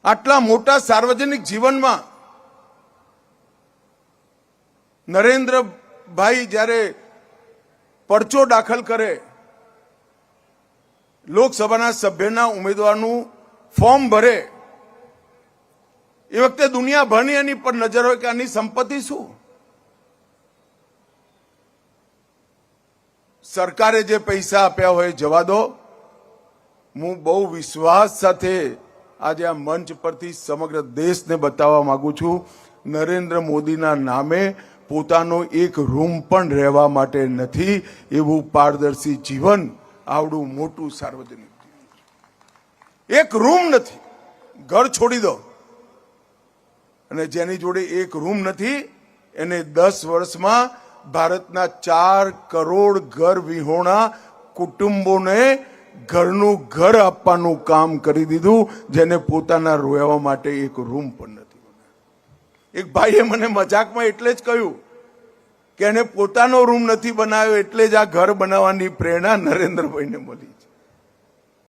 આટલા મોટા સાર્વજનિક જીવનમાં નરેન્દ્રભાઈ જ્યારે પરચો દાખલ કરે, લોકસભાના સભ્યના ઉમેદવારનું ફોર્મ ભરે, એ વખતે દુનિયાભરની એની પર નજર હોય કે આની સંપત્તિ શું. સરકારે જે પૈસા આપ્યા હોય જવા દો. હું બહુ વિશ્વાસ સાથે આજે આ મંચ પરથી સમગ્ર દેશને બતાવવા માંગુ છું, નરેન્દ્ર મોદીના નામે પોતાનો એક રૂમ પણ રહેવા માટે નથી, એવું પારદર્શી જીવન આવડું મોટું સાર્વજનિક જીવન. એક રૂમ નથી, ઘર છોડી દો. અને જેની જોડે એક રૂમ નથી એને 10 વર્ષમાં ભારતના 4 કરોડ ઘર વિહોણા કુટુંબોને ઘરનું ઘર આપવાનું કામ કરી દીધું, જેને પોતાના રહેવા માટે એક રૂમ પણ નથી. એક ભાઈએ મને મજાકમાં એટલે જ કહ્યું કે એને પોતાનો રૂમ નથી બનાવ્યો, એટલે જ આ ઘર બનાવવાની પ્રેરણા નરેન્દ્રભાઈને મળી.